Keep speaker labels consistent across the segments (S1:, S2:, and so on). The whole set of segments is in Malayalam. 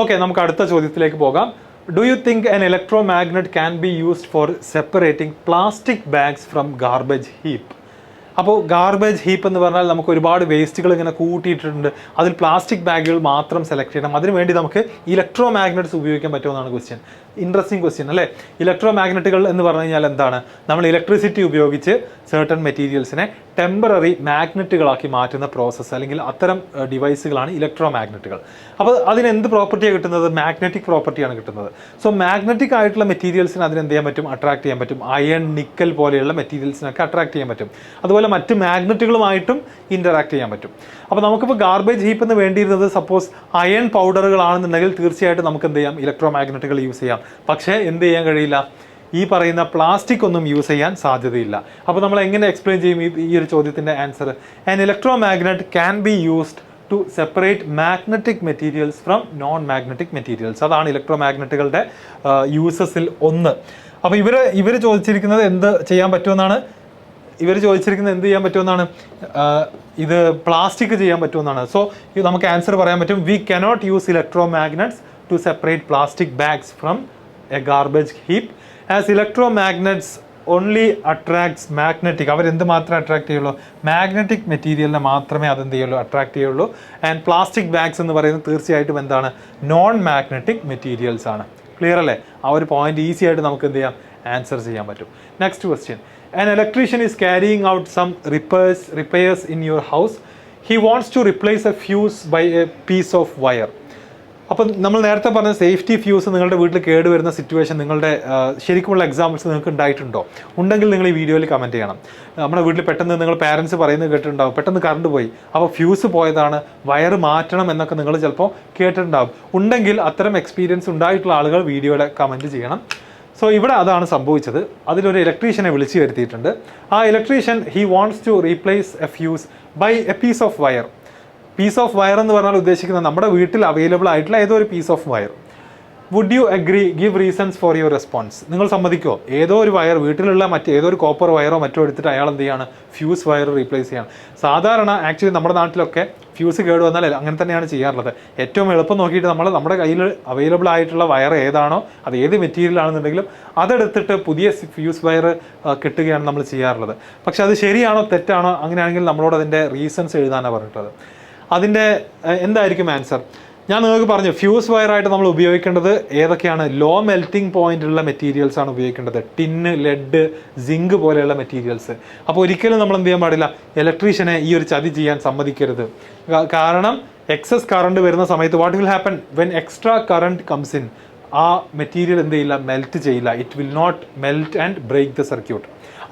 S1: ഓക്കെ, നമുക്ക് അടുത്ത ചോദ്യത്തിലേക്ക് പോകാം. Do you think an electromagnet can be used for separating plastic bags from garbage heap? അപ്പോൾ ഗാർബേജ് ഹീപ്പ് എന്ന് പറഞ്ഞാൽ നമുക്ക് ഒരുപാട് വേസ്റ്റുകൾ ഇങ്ങനെ കൂട്ടിയിട്ടുണ്ട്, അതിൽ പ്ലാസ്റ്റിക് ബാഗുകൾ മാത്രം സെലക്ട് ചെയ്യണം. അതിനുവേണ്ടി നമുക്ക് ഇലക്ട്രോ മാഗ്നറ്റ്സ് ഉപയോഗിക്കാൻ പറ്റുമെന്നാണ് ക്വസ്റ്റ്യൻ. ഇൻട്രസ്റ്റിംഗ് ക്വസ്റ്റ്യൻ അല്ലേ? ഇലക്ട്രോ മാഗ്നറ്റുകൾ എന്ന് പറഞ്ഞു കഴിഞ്ഞാൽ എന്താണ്? നമ്മൾ ഇലക്ട്രിസിറ്റി ഉപയോഗിച്ച് certain മെറ്റീരിയൽസിനെ ടെമ്പററി മാഗ്നറ്റുകളാക്കി മാറ്റുന്ന പ്രോസസ്സ്, അല്ലെങ്കിൽ അത്തരം ഡിവൈസുകളാണ് ഇലക്ട്രോ മാഗ്നറ്റുകൾ. അപ്പോൾ അതിന് എന്ത് പ്രോപ്പർട്ടിയാണ് കിട്ടുന്നത്? മാഗ്നറ്റിക് പ്രോപ്പർട്ടിയാണ് കിട്ടുന്നത്. സോ മാഗ്നറ്റിക് ആയിട്ടുള്ള മെറ്റീരിയൽസിന് അതിന് എന്ത് ചെയ്യാൻ പറ്റും? അട്രാക്ട് ചെയ്യാൻ പറ്റും. അയൺ, നിക്കൽ പോലെയുള്ള മെറ്റീരിയൽസിനൊക്കെ അട്രാക്ട് ചെയ്യാൻ പറ്റും. അതുപോലെ മറ്റ് മാഗ്നറ്റുകളുമായിട്ടും ഇൻ്ററാക്ട് ചെയ്യാൻ പറ്റും. അപ്പോൾ നമുക്കിപ്പോൾ ഗാർബേജ് ഹീപ്പ് എന്ന് വേണ്ടിയിരുന്നത് സപ്പോസ് അയൺ പൗഡറുകളാണെന്നുണ്ടെങ്കിൽ തീർച്ചയായിട്ടും നമുക്ക് എന്ത് ചെയ്യാം? ഇലക്ട്രോ മാഗ്നറ്റുകൾ യൂസ് ചെയ്യാം. പക്ഷേ എന്ത് ചെയ്യാൻ കഴിയില്ല? ഈ പറയുന്ന പ്ലാസ്റ്റിക് ഒന്നും യൂസ് ചെയ്യാൻ സാധ്യതയില്ല. അപ്പോൾ നമ്മൾ എങ്ങനെ എക്സ്പ്ലെയിൻ ചെയ്യും ഈ ഒരു ചോദ്യത്തിൻ്റെ answer? An electromagnet can be used to separate magnetic materials from non magnetic materials. അതാണ് ഇലക്ട്രോ മാഗ്നറ്റുകളുടെ യൂസസിൽ ഒന്ന്. അപ്പോൾ ഇവർ ചോദിച്ചിരിക്കുന്നത് എന്ത് ചെയ്യാൻ പറ്റുമെന്നാണ്? എന്ത് ചെയ്യാൻ പറ്റുമെന്നാണ്? ഇത് പ്ലാസ്റ്റിക് ചെയ്യാൻ പറ്റുമെന്നാണ്. സോ നമുക്ക് ആൻസർ പറയാൻ പറ്റും, we cannot use electro magnets to separate plastic bags from a garbage heap as electromagnets only attracts magnetic. അവരെന്ത് മാത്രമേ അട്രാക്ട് ചെയ്യുള്ളൂ? മാഗ്നറ്റിക് മെറ്റീരിയലിനെ മാത്രമേ അതെന്ത് ചെയ്യുള്ളൂ? അട്രാക്ട് ചെയ്യുള്ളൂ. ആൻഡ് പ്ലാസ്റ്റിക് ബാഗ്സ് എന്ന് പറയുന്നത് തീർച്ചയായിട്ടും എന്താണ്? നോൺ മാഗ്നറ്റിക് മെറ്റീരിയൽസ് ആണ്. ക്ലിയർ അല്ലേ? ആ ഒരു പോയിന്റ് ഈസി ആയിട്ട് നമുക്ക് എന്ത് ചെയ്യാം? ആൻസർ ചെയ്യാൻ പറ്റും. Next question. An electrician is carrying out some repairs in your house. He wants to replace a fuse by a piece of wire. അപ്പം നമ്മൾ നേരത്തെ പറഞ്ഞ സേഫ്റ്റി ഫ്യൂസ് നിങ്ങളുടെ വീട്ടിൽ കേടുവരുന്ന സിറ്റുവേഷൻ നിങ്ങളുടെ ശരിക്കുമുള്ള എക്സാമ്പിൾസ് നിങ്ങൾക്ക് ഉണ്ടായിട്ടുണ്ടോ? ഉണ്ടെങ്കിൽ നിങ്ങൾ ഈ വീഡിയോയിൽ കമൻറ്റ് ചെയ്യണം. നമ്മുടെ വീട്ടിൽ പെട്ടെന്ന് നിങ്ങൾ പാരൻസ് പറയുന്നത് കേട്ടിട്ടുണ്ടാവും, പെട്ടെന്ന് കറണ്ട് പോയി, അപ്പോൾ ഫ്യൂസ് പോയതാണ്, വയർ മാറ്റണം എന്നൊക്കെ നിങ്ങൾ ചിലപ്പോൾ കേട്ടിട്ടുണ്ടാവും. ഉണ്ടെങ്കിൽ അത്തരം എക്സ്പീരിയൻസ് ഉണ്ടായിട്ടുള്ള ആളുകൾ വീഡിയോയിൽ കമൻറ്റ് ചെയ്യണം. സോ ഇവിടെ അതാണ് സംഭവിച്ചത്. അതിലൊരു ഇലക്ട്രീഷ്യനെ വിളിച്ചു വരുത്തിയിട്ടുണ്ട്. ആ electrician he wants to replace a fuse by a piece of wire. Piece of wire എന്ന് പറഞ്ഞാൽ ഉദ്ദേശിക്കുന്നത് നമ്മുടെ വീട്ടിൽ അവൈലബിൾ ആയിട്ടുള്ള ഏതോ ഒരു piece of wire. Would you agree? Give reasons for your response. നിങ്ങൾ സമ്മതിക്കോ? ഏതോ ഒരു വയർ, വീട്ടിലുള്ള ഏതോ ഒരു കോപ്പർ വയറോ മറ്റോ എടുത്തിട്ട് അയാൾ എന്ത് ചെയ്യാണ്? ഫ്യൂസ് വയർ റീപ്ലേസ് ചെയ്യാണ്. സാധാരണ ആക്ച്വലി നമ്മുടെ നാട്ടിലൊക്കെ ഫ്യൂസ് കേട് വന്നാൽ അങ്ങനെ തന്നെയാണ് ചെയ്യാറുള്ളത്. ഏറ്റവും എളുപ്പം നോക്കിയിട്ട് നമ്മുടെ കയ്യിൽ അവൈലബിൾ ആയിട്ടുള്ള വയർ ഏതാണോ, അത് ഏത് മെറ്റീരിയൽ ആണെന്നുണ്ടെങ്കിലും അതെടുത്തിട്ട് പുതിയ ഫ്യൂസ് വയർ കിട്ടുകയാണ് നമ്മൾ ചെയ്യാറുള്ളത്. പക്ഷെ അത് ശരിയാണോ തെറ്റാണോ? അങ്ങനെയാണെങ്കിൽ നമ്മളോട് അതിൻ്റെ റീസൺസ് എഴുതാനാണ് പറഞ്ഞിട്ടുള്ളത്. അതിൻ്റെ എന്തായിരിക്കും ആൻസർ? ഞാൻ നിങ്ങൾക്ക് പറഞ്ഞു, ഫ്യൂസ് വയറായിട്ട് നമ്മൾ ഉപയോഗിക്കേണ്ടത് ഏതൊക്കെയാണ്? ലോ മെൽറ്റിംഗ് പോയിന്റ് ഉള്ള മെറ്റീരിയൽസ് ആണ് ഉപയോഗിക്കേണ്ടത്. ടിന്ന്, ലെഡ്, സിങ്ക് പോലെയുള്ള മെറ്റീരിയൽസ്. അപ്പോൾ ഒരിക്കലും നമ്മൾ എന്ത് ചെയ്യാൻ പാടില്ല? ഇലക്ട്രീഷ്യനെ ഈ ഒരു ചതി ചെയ്യാൻ സമ്മതിക്കരുത്. കാരണം എക്സസ് കറണ്ട് വരുന്ന സമയത്ത് what will happen when extra current comes in? ആ മെറ്റീരിയൽ എന്ത് ചെയ്യില്ല? മെൽറ്റ് ചെയ്യില്ല. It will not melt and break the circuit.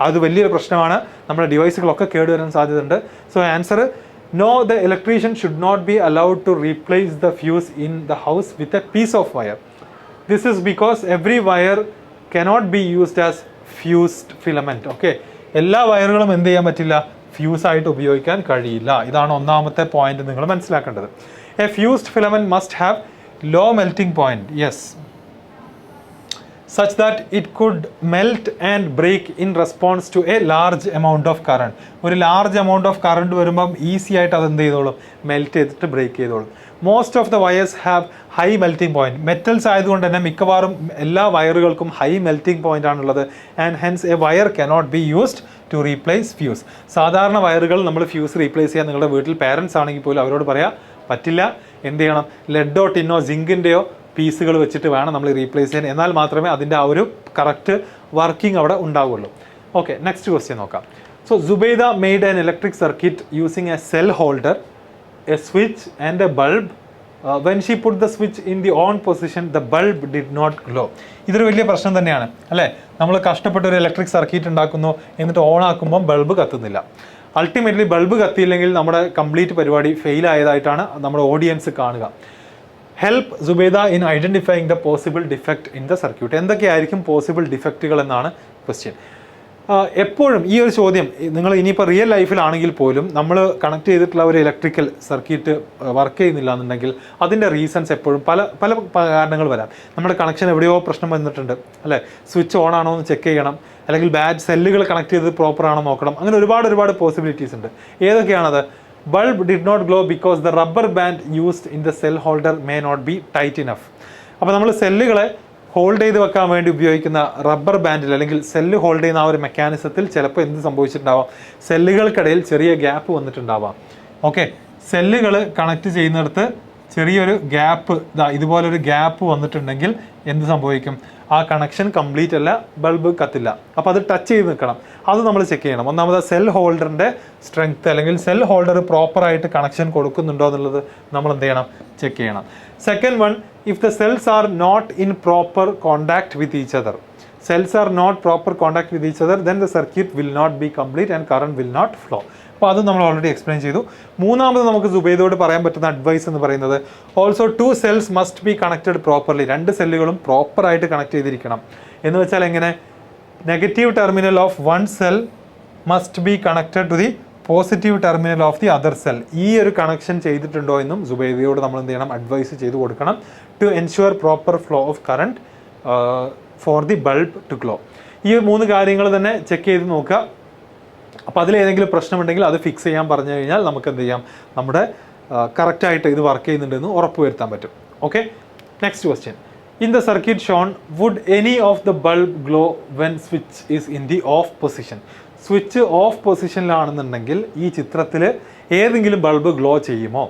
S1: അത് വലിയൊരു പ്രശ്നമാണ്. നമ്മുടെ ഡിവൈസുകളൊക്കെ കേടുവരാൻ സാധ്യതയുണ്ട്. So answer, no, the electrician should not be allowed to replace the fuse in the house with a piece of wire. This is because every wire cannot be used as fused filament. Okay, എല്ലാ വയറുകളും എന്ത് ചെയ്യാൻ പറ്റില്ല? ഫ്യൂസ് ആയിട്ട് ഉപയോഗിക്കാൻ കഴിയില്ല. ഇതാണ് ഒന്നാമത്തെ പോയിന്റ് നിങ്ങൾ മനസ്സിലാക്കേണ്ടത്. A fused filament must have low melting point. Yes, such that it could melt and break in response to a large amount of current. ഒരു ലാർജ് എമൗണ്ട് ഓഫ് കറണ്ട് വരുമ്പം ഈസി ആയിട്ട് അത് എന്ത് ചെയ്തോളും? മെൽറ്റ് ചെയ്തിട്ട് ബ്രേക്ക് ചെയ്തോളും. Most of the wires have high melting point. Metals ആയതുകൊണ്ട് തന്നെ മിക്കവാറും എല്ലാ വയറുകൾക്കും ഹൈ മെൽറ്റിംഗ് പോയിന്റ് ആണുള്ളത്. And hence a wire cannot be used to replace fuse. സാധാരണ വയറുകൾ നമ്മൾ ഫ്യൂസ് റീപ്ലേസ് ചെയ്യാൻ നിങ്ങളുടെ വീട്ടിൽ പാരൻസ് ആണെങ്കിൽ പോലും അവരോട് പറയാം, പറ്റില്ല. എന്ത് ചെയ്യണം? ലെഡോ, ടിന്നോ, സിങ്കിൻ്റെയോ പീസുകൾ വെച്ചിട്ട് വേണം നമ്മൾ റീപ്ലേസ് ചെയ്യാൻ. എന്നാൽ മാത്രമേ അതിൻ്റെ ആ ഒരു കറക്റ്റ് വർക്കിംഗ് അവിടെ ഉണ്ടാവുള്ളൂ. ഓക്കെ, നെക്സ്റ്റ് ക്വസ്റ്റ്യൻ നോക്കാം. So Zubaida made an electric circuit using a cell holder, a switch and a bulb. When she put the switch in the on position the bulb did not glow. ഇതൊരു വലിയ പ്രശ്നം തന്നെയാണ് അല്ലേ? നമ്മൾ കഷ്ടപ്പെട്ട ഒരു ഇലക്ട്രിക് സർക്യൂട്ട് ഉണ്ടാക്കുന്നു, എന്നിട്ട് ഓൺ ആക്കുമ്പം ബൾബ് കത്തുന്നില്ല. അൾട്ടിമേറ്റ്ലി ബൾബ് കത്തിയില്ലെങ്കിൽ നമ്മുടെ കംപ്ലീറ്റ് പരിപാടി ഫെയിൽ ആയതായിട്ടാണ് നമ്മുടെ ഓഡിയൻസ് കാണുക. Help Zubaida in identifying the possible defect in the circuit. എന്തൊക്കെയായിരിക്കും പോസിബിൾ ഡിഫക്റ്റുകൾ എന്നാണ് ക്വസ്റ്റ്യൻ. എപ്പോഴും ഈ ഒരു ചോദ്യം നിങ്ങൾ ഇനിയിപ്പോൾ റിയൽ ലൈഫിലാണെങ്കിൽ പോലും നമ്മൾ കണക്ട് ചെയ്തിട്ടുള്ള ഒരു ഇലക്ട്രിക്കൽ സർക്യൂട്ട് വർക്ക് ചെയ്യുന്നില്ല എന്നുണ്ടെങ്കിൽ അതിൻ്റെ റീസൺസ് എപ്പോഴും പല പല കാരണങ്ങൾ വരാം. നമ്മുടെ കണക്ഷൻ എവിടെയോ പ്രശ്നം വന്നിട്ടുണ്ട് അല്ലേ? സ്വിച്ച് ഓൺ ആണോ എന്ന് ചെക്ക് ചെയ്യണം, അല്ലെങ്കിൽ ബാഡ് സെല്ലുകൾ കണക്ട് ചെയ്തത് പ്രോപ്പർ ആണോ നോക്കണം. അങ്ങനെ ഒരുപാട് പോസിബിലിറ്റീസ് ഉണ്ട്. ഏതൊക്കെയാണത്? bulb did not glow because the rubber band used in the cell holder may not be tight enough. അപ്പോൾ നമ്മൾ സെല്ലുകളെ ഹോൾഡ് ചെയ്ത് വെക്കാൻ വേണ്ടി ഉപയോഗിക്കുന്ന റബ്ബർ ബാൻഡിൽ അല്ലെങ്കിൽ സെല്ല് ഹോൾഡ് ചെയ്യുന്ന ആ ഒരു മെക്കാനിസത്തിൽ ചിലപ്പോൾ എന്ത് സംഭവിച്ചിട്ടുണ്ടാവാം, സെല്ലുകൾക്കിടയിൽ ചെറിയ ഗ്യാപ്പ് വന്നിട്ടുണ്ടാവാം. ഓക്കെ, സെല്ലുകൾ കണക്ട് ചെയ്യുന്നിടത്ത് ചെറിയൊരു ഗ്യാപ്പ്, ഇതുപോലൊരു ഗ്യാപ്പ് വന്നിട്ടുണ്ടെങ്കിൽ എന്ത് സംഭവിക്കും, ആ കണക്ഷൻ കംപ്ലീറ്റ് അല്ല, ബൾബ് കത്തില്ല. അപ്പോൾ അത് ടച്ച് ചെയ്ത് നിൽക്കണം, അത് നമ്മൾ ചെക്ക് ചെയ്യണം. ഒന്നാമത് സെൽ ഹോൾഡറിൻ്റെ സ്ട്രെങ്ത് അല്ലെങ്കിൽ സെൽ ഹോൾഡർ പ്രോപ്പറായിട്ട് കണക്ഷൻ കൊടുക്കുന്നുണ്ടോ എന്നുള്ളത് നമ്മൾ എന്ത് ചെയ്യണം, ചെക്ക് ചെയ്യണം. Second one, if the cells are not in proper contact with each other, cells are not proper contact with each other, then the circuit will not be complete and current will not flow. അപ്പോൾ അത് നമ്മൾ ഓൾറെഡി എക്സ്പ്ലെയിൻ ചെയ്തു. മൂന്നാമത് നമുക്ക് സുബൈദയോട് പറയാൻ പറ്റുന്ന അഡ്വൈസ് എന്ന് പറയുന്നത്, also 2 cells must be connected properly, 2 സെല്ലുകളും പ്രോപ്പറായിട്ട് കണക്ട് ചെയ്തിരിക്കണം. എന്ന് വെച്ചാൽ എങ്ങനെ, negative terminal of 1 cell must be connected to the positive terminal of the other cell. ഈ ഒരു കണക്ഷൻ ചെയ്തിട്ടുണ്ടോ എന്നും സുബൈദയോട് നമ്മൾ എന്ത് ചെയ്യണം, അഡ്വൈസ് ചെയ്ത് കൊടുക്കണം, to ensure proper flow of current for the bulb to glow. ഈ 3 കാര്യങ്ങൾ തന്നെ ചെക്ക് ചെയ്ത് നോക്കുക. അപ്പോൾ അതിലേതെങ്കിലും പ്രശ്നമുണ്ടെങ്കിൽ അത് ഫിക്സ് ചെയ്യാൻ പറഞ്ഞു കഴിഞ്ഞാൽ നമുക്ക് എന്ത് ചെയ്യാം, നമ്മുടെ കറക്റ്റായിട്ട് ഇത് വർക്ക് ചെയ്യുന്നുണ്ടെന്ന് ഉറപ്പ് വരുത്താൻ പറ്റും. Okay, next question. In the circuit shown, would any of the bulb glow when switch is in the off position? Switch off പൊസിഷനിലാണെന്നുണ്ടെങ്കിൽ ഈ ചിത്രത്തിൽ ഏതെങ്കിലും ബൾബ് ഗ്ലോ ചെയ്യുമോ?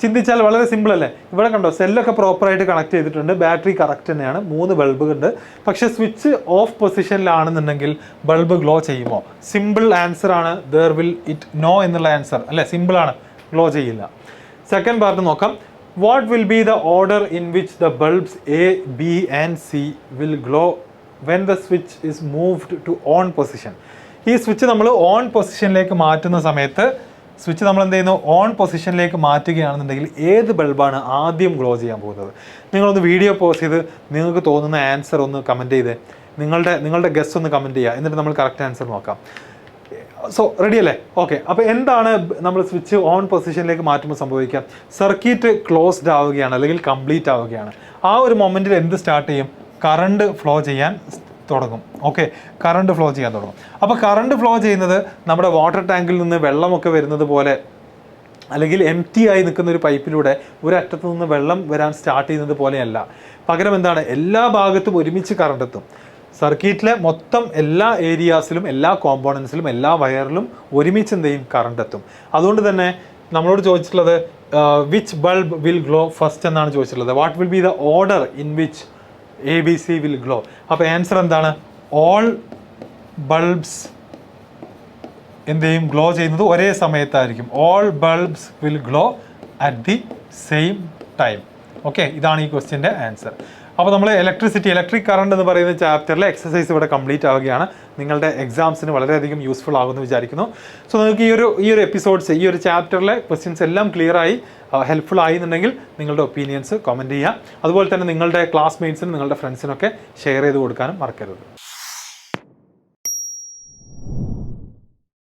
S1: ചിന്തിച്ചാൽ വളരെ സിമ്പിൾ അല്ലേ. ഇവിടെ കണ്ടോ, സെല്ലൊക്കെ പ്രോപ്പറായിട്ട് കണക്ട് ചെയ്തിട്ടുണ്ട്, ബാറ്ററി കറക്റ്റ് തന്നെയാണ്, 3 ബൾബ് ഉണ്ട്. പക്ഷേ സ്വിച്ച് ഓഫ് പൊസിഷനിലാണെന്നുണ്ടെങ്കിൽ ബൾബ് ഗ്ലോ ചെയ്യുമോ? സിമ്പിൾ ആൻസർ ആണ്, ദർ വിൽ ഇറ്റ് നോ എന്നുള്ള ആൻസർ അല്ലേ, സിമ്പിളാണ്, ഗ്ലോ ചെയ്യില്ല. സെക്കൻഡ് പാർട്ട് നോക്കാം. What will be the order in which the bulbs A B and C will glow when the switch is moved to on position? ഈ സ്വിച്ച് നമ്മൾ ഓൺ പൊസിഷനിലേക്ക് മാറ്റുന്ന സമയത്ത്, സ്വിച്ച് നമ്മൾ എന്ത് ചെയ്യുന്നു, ഓൺ പൊസിഷനിലേക്ക് മാറ്റുകയാണെന്നുണ്ടെങ്കിൽ ഏത് ബൾബാണ് ആദ്യം ഗ്ലോ ചെയ്യാൻ പോകുന്നത്? നിങ്ങളൊന്ന് വീഡിയോ പോസ് ചെയ്ത് നിങ്ങൾക്ക് തോന്നുന്ന ആൻസർ ഒന്ന് കമൻറ്റ് ചെയ്ത് നിങ്ങളുടെ ഗസ് ഒന്ന് കമൻറ്റ് ചെയ്യുക, എന്നിട്ട് നമ്മൾ കറക്റ്റ് ആൻസർ നോക്കാം. സോ റെഡി അല്ലേ? ഓക്കെ, അപ്പോൾ എന്താണ് നമ്മൾ സ്വിച്ച് ഓൺ പൊസിഷനിലേക്ക് മാറ്റുമ്പോൾ സംഭവിക്കുക? സർക്യൂട്ട് ക്ലോസ്ഡ് ആവുകയാണ് അല്ലെങ്കിൽ കംപ്ലീറ്റ് ആവുകയാണ്. ആ ഒരു മൊമെൻറ്റിൽ എന്ത് സ്റ്റാർട്ട് ചെയ്യും? കറണ്ട് ഫ്ലോ ചെയ്യാൻ തുടങ്ങും. ഓക്കെ, കറണ്ട് ഫ്ലോ ചെയ്യാൻ തുടങ്ങും. അപ്പോൾ കറണ്ട് ഫ്ലോ ചെയ്യുന്നത് നമ്മുടെ വാട്ടർ ടാങ്കിൽ നിന്ന് വെള്ളമൊക്കെ വരുന്നത് പോലെ, അല്ലെങ്കിൽ എം ടി ആയി നിൽക്കുന്ന ഒരു പൈപ്പിലൂടെ ഒരു അറ്റത്തു നിന്ന് വെള്ളം വരാൻ സ്റ്റാർട്ട് ചെയ്യുന്നത് പോലെയല്ല. പകരം എന്താണ്, എല്ലാ ഭാഗത്തും ഒരുമിച്ച് കറണ്ട് എത്തും. സർക്യൂട്ടിലെ മൊത്തം എല്ലാ ഏരിയാസിലും, എല്ലാ കോമ്പോണൻസിലും, എല്ലാ വയറിലും ഒരുമിച്ച് എന്ത് ചെയ്യും, കറണ്ട് എത്തും. അതുകൊണ്ട് തന്നെ നമ്മളോട് ചോദിച്ചിട്ടുള്ളത് which bulb will glow first എന്നാണ് ചോദിച്ചിട്ടുള്ളത്. What will be the order in which ABC will glow? അപ്പോൾ ആൻസർ എന്താണ്? ഓൾ ബൾബ്സ് എന്ത് ചെയ്യും, ഗ്ലോ ചെയ്യുന്നത് ഒരേ സമയത്തായിരിക്കും. All bulbs will glow at the same time. Okay, ഇതാണ് ഈ ക്വസ്റ്റ്യൻ്റെ ആൻസർ. അപ്പോൾ നമ്മൾ ഇലക്ട്രിക് കറണ്ട് എന്ന് പറയുന്ന ചാപ്റ്ററിലെ എക്സസൈസ് ഇവിടെ കംപ്ലീറ്റ് ആവുകയാണ്. നിങ്ങളുടെ എക്സാംസിന് വളരെയധികം യൂസ്ഫുൾ ആകുമെന്ന് വിചാരിക്കുന്നു. സോ നിങ്ങൾക്ക് ഈ ഒരു എപ്പിസോഡ്സ്, ഈ ഒരു ചാപ്റ്ററിലെ ക്വസ്റ്റ്യൻസ് എല്ലാം ക്ലിയറായി ഹെൽപ്ഫുൾ ആയിരുന്നുണ്ടെങ്കിൽ നിങ്ങളുടെ ഒപ്പീനിയൻസ് കമൻറ്റ് ചെയ്യുക. അതുപോലെ തന്നെ നിങ്ങളുടെ ക്ലാസ്മേറ്റ്സിനും നിങ്ങളുടെ ഫ്രണ്ട്സിനൊക്കെ ഷെയർ ചെയ്ത് കൊടുക്കാനും മറക്കരുത്.